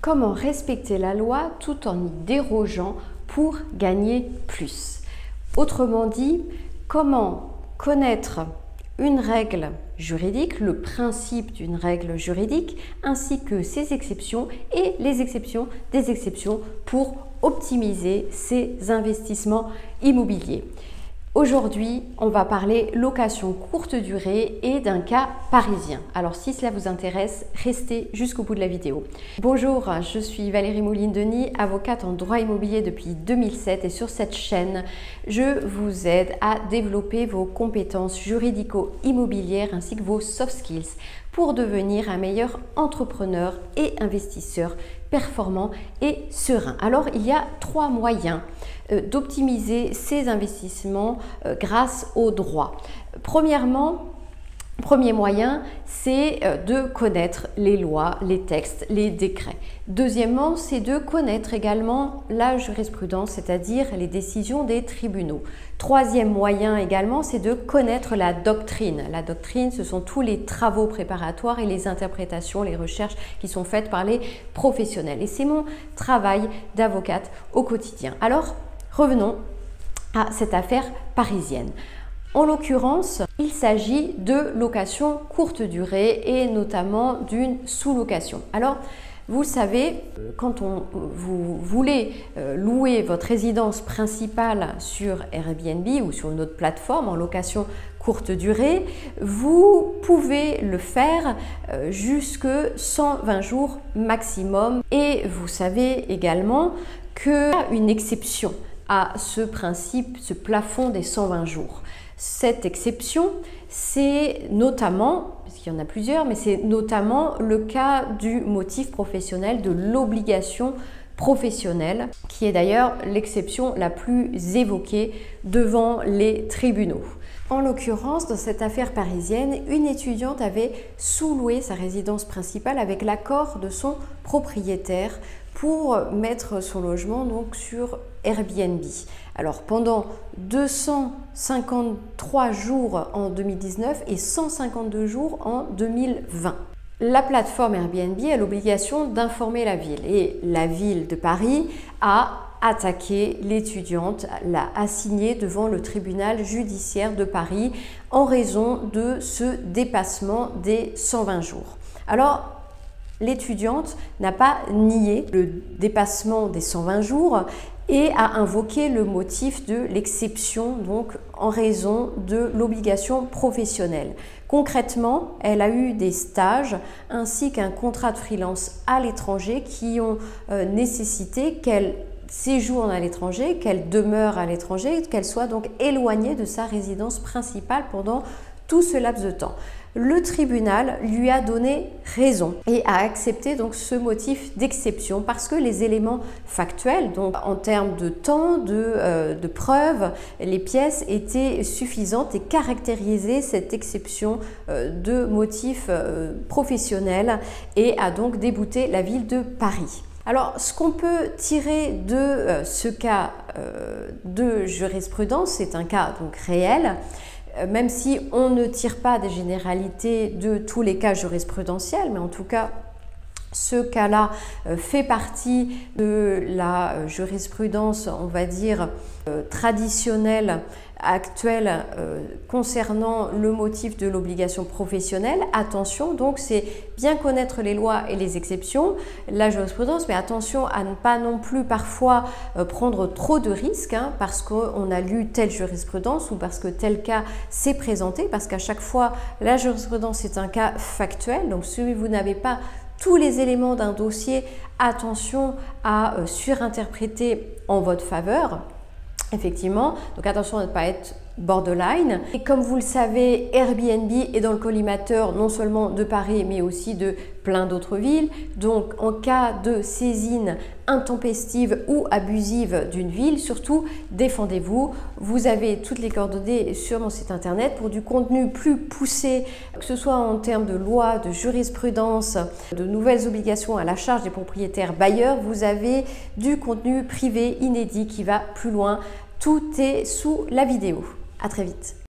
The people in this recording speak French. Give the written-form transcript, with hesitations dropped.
Comment respecter la loi tout en y dérogeant pour gagner plus? Autrement dit, comment connaître une règle juridique, le principe d'une règle juridique, ainsi que ses exceptions et les exceptions des exceptions pour optimiser ses investissements immobiliers. Aujourd'hui, on va parler location courte durée et d'un cas parisien. Alors si cela vous intéresse, restez jusqu'au bout de la vidéo. Bonjour, je suis Valérie Mouline-Denis, avocate en droit immobilier depuis 2007 et sur cette chaîne, je vous aide à développer vos compétences juridico-immobilières ainsi que vos soft skills pour devenir un meilleur entrepreneur et investisseur performant et serein. Alors, il y a trois moyens d'optimiser ces investissements grâce au droit. Premier moyen, c'est de connaître les lois, les textes, les décrets. Deuxièmement, c'est de connaître également la jurisprudence, c'est-à-dire les décisions des tribunaux. Troisième moyen également, c'est de connaître la doctrine. La doctrine, ce sont tous les travaux préparatoires et les interprétations, les recherches qui sont faites par les professionnels. Et c'est mon travail d'avocate au quotidien. Alors, revenons à cette affaire parisienne. En l'occurrence, il s'agit de location courte durée et notamment d'une sous-location. Alors, vous savez, quand vous voulez louer votre résidence principale sur Airbnb ou sur une autre plateforme en location courte durée, vous pouvez le faire jusque 120 jours maximum. Et vous savez également qu'il y a une exception à ce principe, ce plafond des 120 jours. Cette exception, c'est notamment, puisqu'il y en a plusieurs, mais c'est notamment le cas du motif professionnel, de l'obligation professionnelle, qui est d'ailleurs l'exception la plus évoquée devant les tribunaux. En l'occurrence, dans cette affaire parisienne, une étudiante avait sous-loué sa résidence principale avec l'accord de son propriétaire pour mettre son logement donc sur Airbnb. Alors pendant 253 jours en 2019 et 152 jours en 2020. La plateforme Airbnb a l'obligation d'informer la ville et la ville de Paris a attaqué l'étudiante, l'a assignée devant le tribunal judiciaire de Paris en raison de ce dépassement des 120 jours. Alors, l'étudiante n'a pas nié le dépassement des 120 jours et a invoqué le motif de l'exception, donc en raison de l'obligation professionnelle. Concrètement, elle a eu des stages ainsi qu'un contrat de freelance à l'étranger qui ont nécessité qu'elle séjourne à l'étranger, qu'elle demeure à l'étranger, qu'elle soit donc éloignée de sa résidence principale pendant tout ce laps de temps. Le tribunal lui a donné raison et a accepté donc ce motif d'exception parce que les éléments factuels, donc en termes de temps, de preuves, les pièces étaient suffisantes et caractérisaient cette exception de motif professionnel et a donc débouté la ville de Paris. Alors, ce qu'on peut tirer de ce cas de jurisprudence, c'est un cas donc réel, même si on ne tire pas des généralités de tous les cas jurisprudentiels, mais en tout cas, ce cas-là fait partie de la jurisprudence, on va dire, traditionnelle actuelle concernant le motif de l'obligation professionnelle. Attention, donc c'est bien connaître les lois et les exceptions, la jurisprudence, mais attention à ne pas non plus parfois prendre trop de risques parce qu'on a lu telle jurisprudence ou parce que tel cas s'est présenté, parce qu'à chaque fois la jurisprudence est un cas factuel, donc si vous n'avez pas tous les éléments d'un dossier, attention à surinterpréter en votre faveur. Effectivement, donc attention à ne pas être borderline. Et comme vous le savez, Airbnb est dans le collimateur non seulement de Paris mais aussi de plein d'autres villes. Donc en cas de saisine intempestive ou abusive d'une ville, surtout défendez-vous. Vous avez toutes les coordonnées sur mon site internet pour du contenu plus poussé, que ce soit en termes de loi, de jurisprudence, de nouvelles obligations à la charge des propriétaires bailleurs. Vous avez du contenu privé inédit qui va plus loin. Tout est sous la vidéo. À très vite.